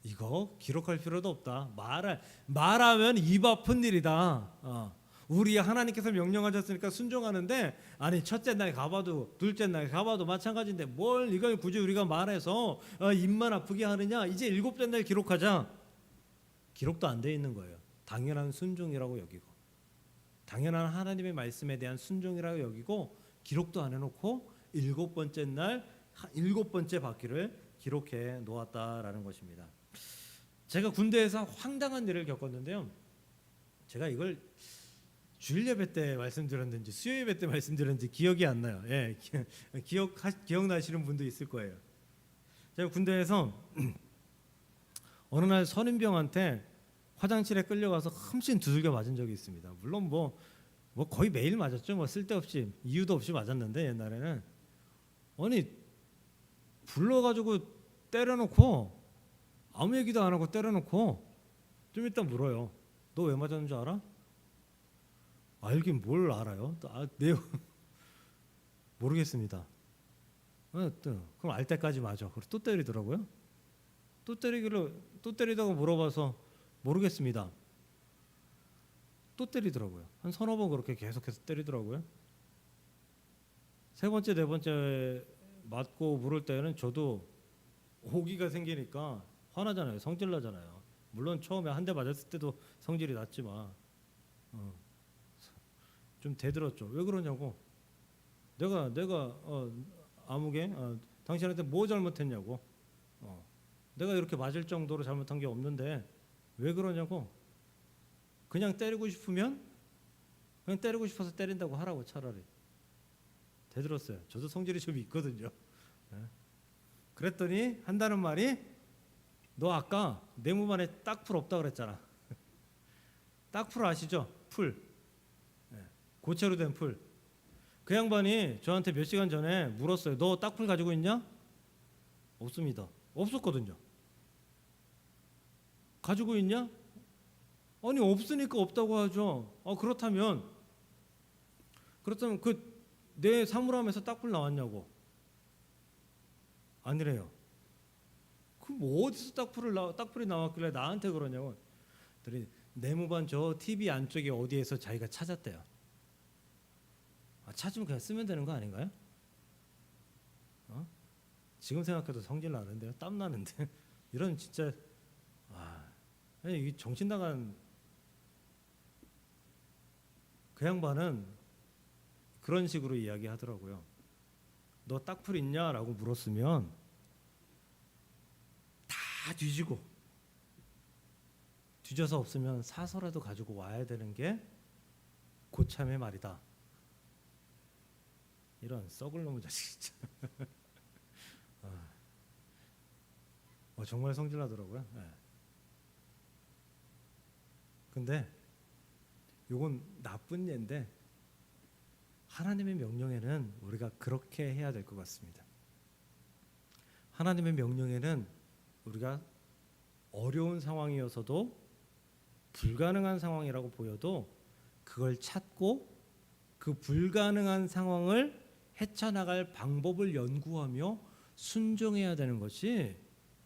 이거 기록할 필요도 없다. 말하면 입 아픈 일이다. 우리 하나님께서 명령하셨으니까 순종하는데, 아니 첫째 날 가봐도 둘째 날 가봐도 마찬가지인데 뭘 이걸 굳이 우리가 말해서 입만 아프게 하느냐. 이제 7째 날 기록하자. 기록도 안 돼 있는 거예요. 당연한 순종이라고 여기고, 당연한 하나님의 말씀에 대한 순종이라고 여기고, 기록도 안 해놓고 7번째 날 7번째 바퀴를 기록해 놓았다라는 것입니다. 제가 군대에서 황당한 일을 겪었는데요. 제가 이걸 주일 예배 때 말씀드렸는지 수요 예배 때 말씀드렸는지 기억이 안 나요. 기억나시는 분도 있을 거예요. 제가 군대에서 어느 날 선임병한테 화장실에 끌려가서 흠씬 두들겨 맞은 적이 있습니다. 물론 뭐 거의 매일 맞았죠. 뭐 쓸데없이 이유도 없이 맞았는데, 옛날에는 아니 불러가지고 때려놓고 아무 얘기도 안 하고 때려놓고 좀 이따 물어요. 너 왜 맞았는 줄 알아? 알긴 뭘 알아요? 내용 모르겠습니다. 그럼 알 때까지 맞아. 그리고 또 때리더라고요. 또 때리다가 물어봐서 모르겠습니다. 또 때리더라고요. 한 3-4번 그렇게 계속해서 때리더라고요. 3번째, 4번째 맞고 물을 때는 저도 오기가 생기니까 화나잖아요. 성질 나잖아요. 물론 처음에 한 대 맞았을 때도 성질이 났지만 좀 대들었죠. 왜 그러냐고. 내가 아무개 당신한테 뭐 잘못했냐고. 내가 이렇게 맞을 정도로 잘못한 게 없는데 왜 그러냐고. 그냥 때리고 싶으면 그냥 때리고 싶어서 때린다고 하라고. 차라리. 대들었어요. 저도 성질이 좀 있거든요. 그랬더니 한다는 말이 너 아까 네모반에 딱풀 없다 그랬잖아. 딱풀 아시죠? 풀. 예, 고체로 된 풀. 그 양반이 저한테 몇 시간 전에 물었어요. 너 딱풀 가지고 있냐? 없습니다. 없었거든요. 가지고 있냐? 아니 없으니까 없다고 하죠. 그렇다면 그 내 사물함에서 딱풀 나왔냐고? 아니래요. 그럼 뭐 어디서 딱풀이 나왔길래 나한테 그러냐고. 그랬더니 네모반 저 TV 안쪽에 어디에서 자기가 찾았대요. 찾으면 그냥 쓰면 되는 거 아닌가요? 지금 생각해도 성질 나는데요. 땀 나는데 이런 진짜 이 정신 나간 그 양반은 그런 식으로 이야기하더라고요. 너 딱풀 있냐라고 물었으면 다 뒤져서 없으면 사서라도 가지고 와야 되는 게 고참의 말이다. 이런 썩을 놈의 자식 진짜. 정말 성질나더라고요. 네. 근데 요건 나쁜 예인데 하나님의 명령에는 우리가 그렇게 해야 될 것 같습니다. 하나님의 명령에는 우리가 어려운 상황이어서도 불가능한 상황이라고 보여도 그걸 찾고 그 불가능한 상황을 헤쳐나갈 방법을 연구하며 순종해야 되는 것이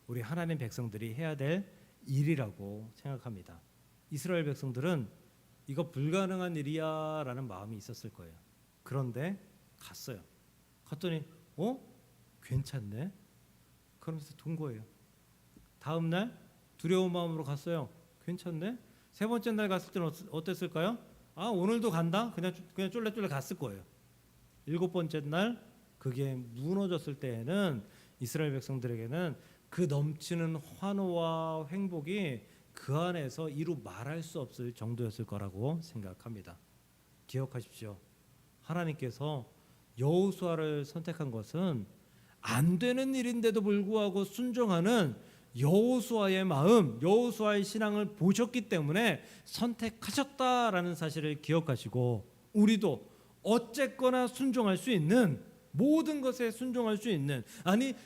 우리 하나님 백성들이 해야 될 일이라고 생각합니다. 이스라엘 백성들은 이거 불가능한 일이야 라는 마음이 있었을 거예요. 그런데 갔어요. 갔더니 괜찮네? 그러면서 돈 거예요. 다음 날 두려운 마음으로 갔어요. 괜찮네? 세 번째 날 갔을 때는 어땠을까요? 오늘도 간다? 그냥 쫄래쫄래 갔을 거예요. 일곱 번째 날 그게 무너졌을 때에는 이스라엘 백성들에게는 그 넘치는 환호와 행복이 그 안에서 이루 말할 수 없을 정도였을 거라고 생각합니다. 기억하십시오. 하나님께서 여호수아를 선택한 것은 안 되는 일인데도 불구하고 순종하는 여호수아의 마음, 여호수아의 신앙을 보셨기 때문에 선택하셨다라는 사실을 기억하시고 우리도 어쨌거나 순종할 수 있는 모든 것에 순종할 수 있는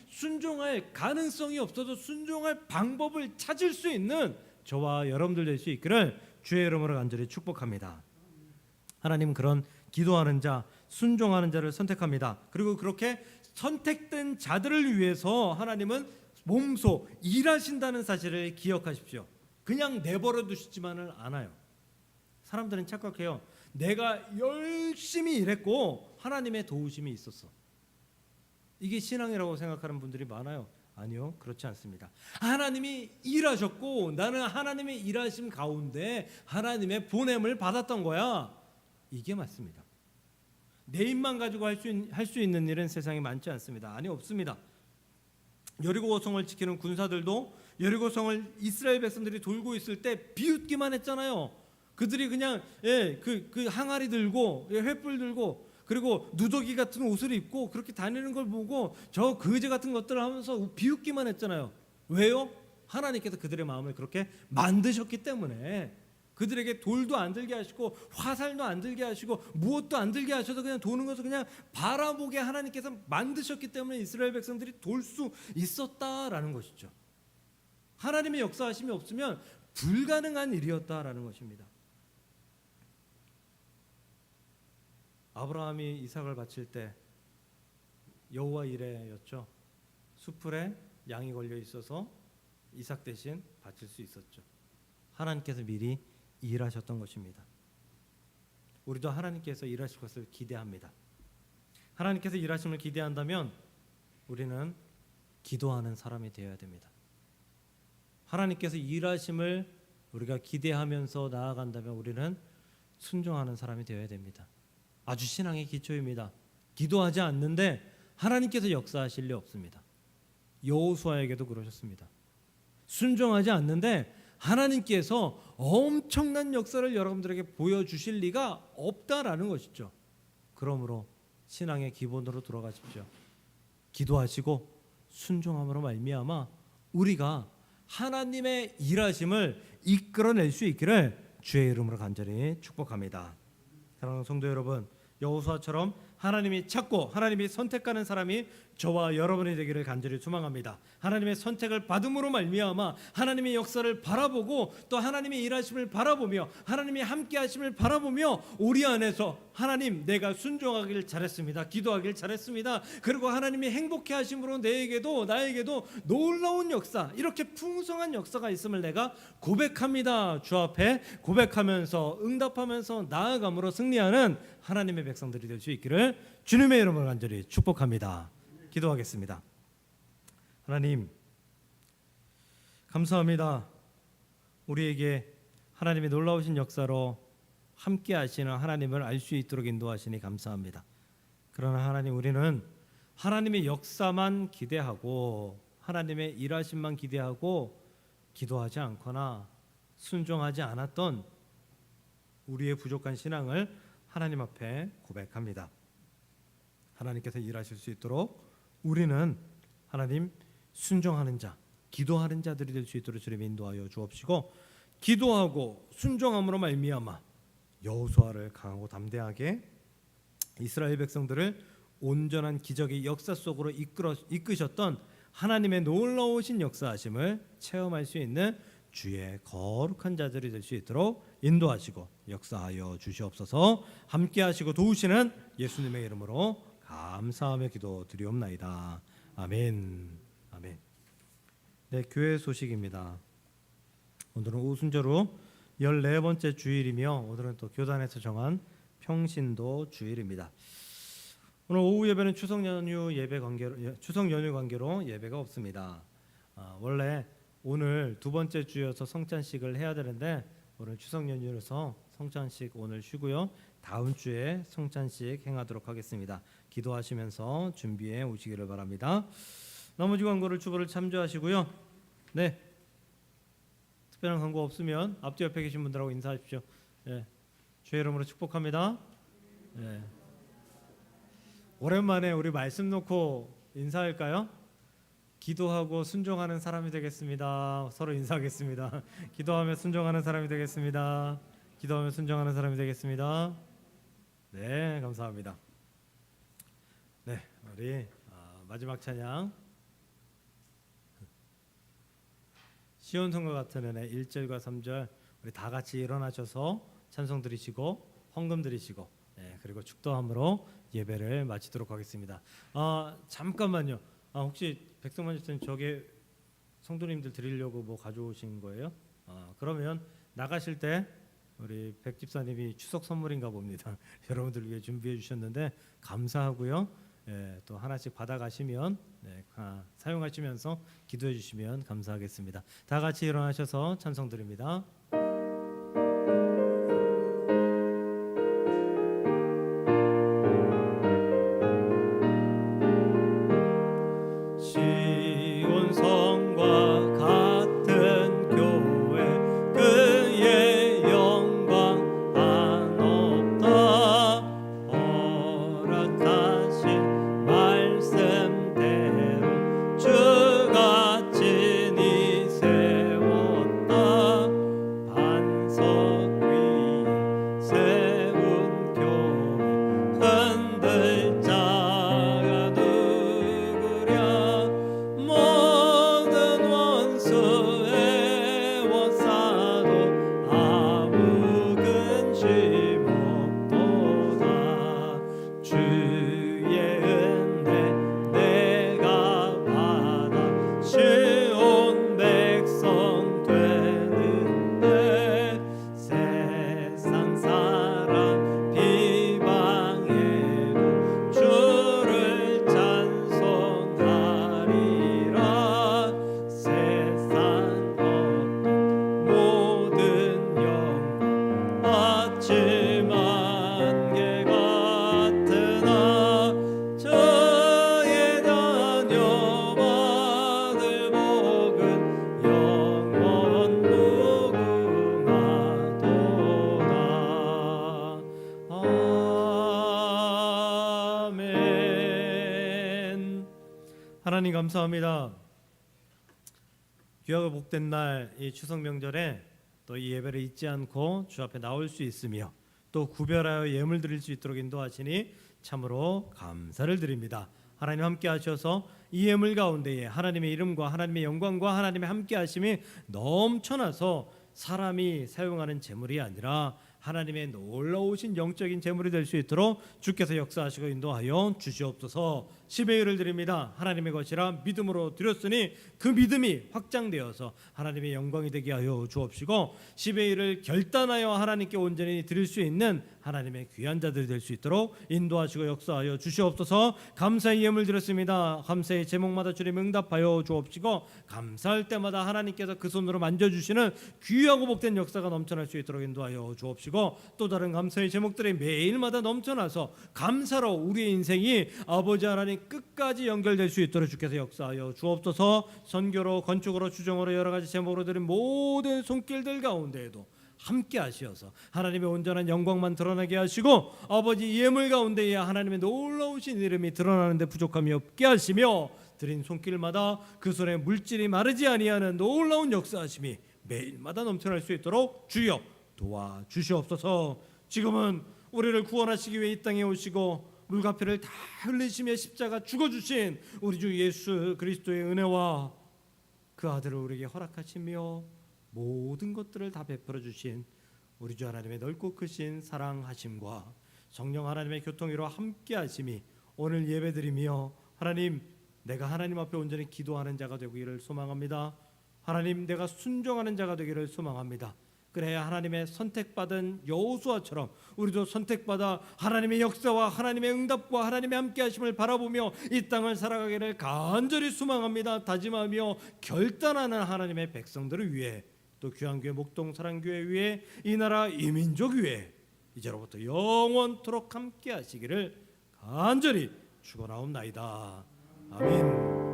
순종할 가능성이 없어도 순종할 방법을 찾을 수 있는 저와 여러분들 될 수 있기를 주의 이름으로 간절히 축복합니다. 하나님은 그런 기도하는 자, 순종하는 자를 선택합니다. 그리고 그렇게 선택된 자들을 위해서 하나님은 몸소 일하신다는 사실을 기억하십시오. 그냥 내버려 두시지만은 않아요. 사람들은 착각해요. 내가 열심히 일했고 하나님의 도우심이 있었어. 이게 신앙이라고 생각하는 분들이 많아요. 아니요, 그렇지 않습니다. 하나님이 일하셨고 나는 하나님의 일하심 가운데 하나님의 보냄을 받았던 거야. 이게 맞습니다. 내 힘만 가지고 할 수 있는 일은 세상에 많지 않습니다. 없습니다. 여리고성을 지키는 군사들도 여리고성을 이스라엘 백성들이 돌고 있을 때 비웃기만 했잖아요. 그들이 그냥 그 항아리 들고 횃불 들고 그리고 누더기 같은 옷을 입고 그렇게 다니는 걸 보고 저 거지 같은 것들을 하면서 비웃기만 했잖아요. 왜요? 하나님께서 그들의 마음을 그렇게 만드셨기 때문에 그들에게 돌도 안 들게 하시고 화살도 안 들게 하시고 무엇도 안 들게 하셔서 그냥 도는 것을 그냥 바라보게 하나님께서 만드셨기 때문에 이스라엘 백성들이 돌 수 있었다라는 것이죠. 하나님의 역사하심이 없으면 불가능한 일이었다라는 것입니다. 아브라함이 이삭을 바칠 때 여호와 이레였죠. 수풀에 양이 걸려 있어서 이삭 대신 바칠 수 있었죠. 하나님께서 미리 일하셨던 것입니다. 우리도 하나님께서 일하실 것을 기대합니다. 하나님께서 일하심을 기대한다면 우리는 기도하는 사람이 되어야 됩니다. 하나님께서 일하심을 우리가 기대하면서 나아간다면 우리는 순종하는 사람이 되어야 됩니다. 아주 신앙의 기초입니다. 기도하지 않는데 하나님께서 역사하실 리 없습니다. 여호수아에게도 그러셨습니다. 순종하지 않는데 하나님께서 엄청난 역사를 여러분들에게 보여주실 리가 없다라는 것이죠. 그러므로 신앙의 기본으로 돌아가십시오. 기도하시고 순종함으로 말미암아 우리가 하나님의 일하심을 이끌어낼 수 있기를 주의 이름으로 간절히 축복합니다. 사랑하는 성도 여러분, 여호수아처럼 하나님이 찾고 하나님이 선택하는 사람이 저와 여러분이 되기를 간절히 소망합니다. 하나님의 선택을 받음으로 말미암아 하나님의 역사를 바라보고 또 하나님의 일하심을 바라보며 하나님이 함께 하심을 바라보며 우리 안에서 하나님, 내가 순종하길 잘했습니다, 기도하길 잘했습니다, 그리고 하나님이 행복해 하심으로 나에게도 놀라운 역사, 이렇게 풍성한 역사가 있음을 내가 고백합니다. 주 앞에 고백하면서 응답하면서 나아감으로 승리하는 하나님의 백성들이 될 수 있기를 주님의 이름으로 간절히 축복합니다. 기도하겠습니다. 하나님, 감사합니다. 우리에게 하나님의 놀라우신 역사로 함께 하시는 하나님을 알 수 있도록 인도하시니 감사합니다. 그러나 하나님, 우리는 하나님의 역사만 기대하고 하나님의 일하심만 기대하고 기도하지 않거나 순종하지 않았던 우리의 부족한 신앙을 하나님 앞에 고백합니다. 하나님께서 일하실 수 있도록 우리는 하나님 순종하는 자, 기도하는 자들이 될 수 있도록 주님 인도하여 주옵시고, 기도하고 순종함으로 말미암아 여호수아를 강하고 담대하게 이스라엘 백성들을 온전한 기적의 역사 속으로 이끄셨던 하나님의 놀라우신 역사하심을 체험할 수 있는 주의 거룩한 자들이 될 수 있도록 인도하시고 역사하여 주시옵소서. 함께 하시고 도우시는 예수님의 이름으로 감사하며 기도드리옵나이다. 아멘. 아멘. 네, 교회 소식입니다. 오늘은 오순절후 14번째 주일이며 오늘은 또 교단에서 정한 평신도 주일입니다. 오늘 오후 예배는 추석 연휴 관계로 예배가 없습니다. 원래 오늘 두 번째 주여서 성찬식을 해야 되는데 오늘 추석 연휴라서 성찬식 오늘 쉬고요. 다음 주에 성찬식 행하도록 하겠습니다. 기도하시면서 준비해 오시기를 바랍니다. 나머지 광고를 주보를 참조하시고요. 네, 특별한 광고 없으면 앞뒤 옆에 계신 분들하고 인사하십시오. 네, 주의 이름으로 축복합니다. 네. 오랜만에 우리 말씀 놓고 인사할까요? 기도하고 순종하는 사람이 되겠습니다. 서로 인사하겠습니다. 기도하며 순종하는 사람이 되겠습니다. 기도하며 순종하는 사람이 되겠습니다. 네, 감사합니다. 네, 우리 마지막 찬양 시온성과 같은 은혜 1절과 3절 우리 다 같이 일어나셔서 찬송 드리시고 헌금 드리시고, 네, 그리고 축도함으로 예배를 마치도록 하겠습니다. 잠깐만요. 혹시 백성만 집사님, 저게 성도님들 드리려고 뭐 가져오신 거예요? 그러면 나가실 때 우리 백 집사님이 추석 선물인가 봅니다. 여러분들 위해 준비해 주셨는데 감사하고요. 예, 또 하나씩 받아가시면, 네, 사용하시면서 기도해 주시면 감사하겠습니다. 다 같이 일어나셔서 찬송 드립니다. 하나님 감사합니다. 귀하고 복된 날 이 추석 명절에 또 이 예배를 잊지 않고 주 앞에 나올 수 있으며 또 구별하여 예물 드릴 수 있도록 인도하시니 참으로 감사를 드립니다. 하나님 함께 하셔서 이 예물 가운데에 하나님의 이름과 하나님의 영광과 하나님의 함께 하심이 넘쳐나서 사람이 사용하는 재물이 아니라 하나님의 놀라우신 영적인 재물이 될 수 있도록 주께서 역사하시고 인도하여 주시옵소서. 10의 1을 드립니다. 하나님의 것이라 믿음으로 드렸으니 그 믿음이 확장되어서 하나님의 영광이 되게 하여 주옵시고 10의 1을 결단하여 하나님께 온전히 드릴 수 있는 하나님의 귀한 자들이 될 수 있도록 인도하시고 역사하여 주시옵소서. 감사의 예물 드렸습니다. 감사의 제목마다 주님 응답하여 주옵시고 감사할 때마다 하나님께서 그 손으로 만져주시는 귀하고 복된 역사가 넘쳐날 수 있도록 인도하여 주옵시고 또 다른 감사의 제목들이 매일마다 넘쳐나서 감사로 우리의 인생이 아버지 하나님 끝까지 연결될 수 있도록 주께서 역사하여 주옵소서. 선교로 건축으로 주정으로 여러 가지 제목으로 드린 모든 손길들 가운데에도 함께 하시어서 하나님의 온전한 영광만 드러나게 하시고 아버지 예물 가운데에 하나님의 놀라우신 이름이 드러나는 데 부족함이 없게 하시며 드린 손길마다 그 손에 물질이 마르지 아니하는 놀라운 역사하심이 매일마다 넘쳐날 수 있도록 주여 도와주시옵소서. 지금은 우리를 구원하시기 위해 이 땅에 오시고 물가피를 다 흘리시며 십자가 죽어주신 우리 주 예수 그리스도의 은혜와 그 아들을 우리에게 허락하시며 모든 것들을 다 베풀어 주신 우리 주 하나님의 넓고 크신 사랑하심과 성령 하나님의 교통이로 함께 하심이 오늘 예배드리며 하나님 내가 하나님 앞에 온전히 기도하는 자가 되기를 소망합니다. 하나님 내가 순종하는 자가 되기를 소망합니다. 그래야 하나님의 선택받은 여호수아처럼 우리도 선택받아 하나님의 역사와 하나님의 응답과 하나님의 함께하심을 바라보며 이 땅을 살아가기를 간절히 소망합니다. 다짐하며 결단하는 하나님의 백성들을 위해 또 귀한교회 목동사랑교회 위해 이 나라 이민족 위해 이제로부터 영원토록 함께하시기를 간절히 축원하옵나이다. 아멘.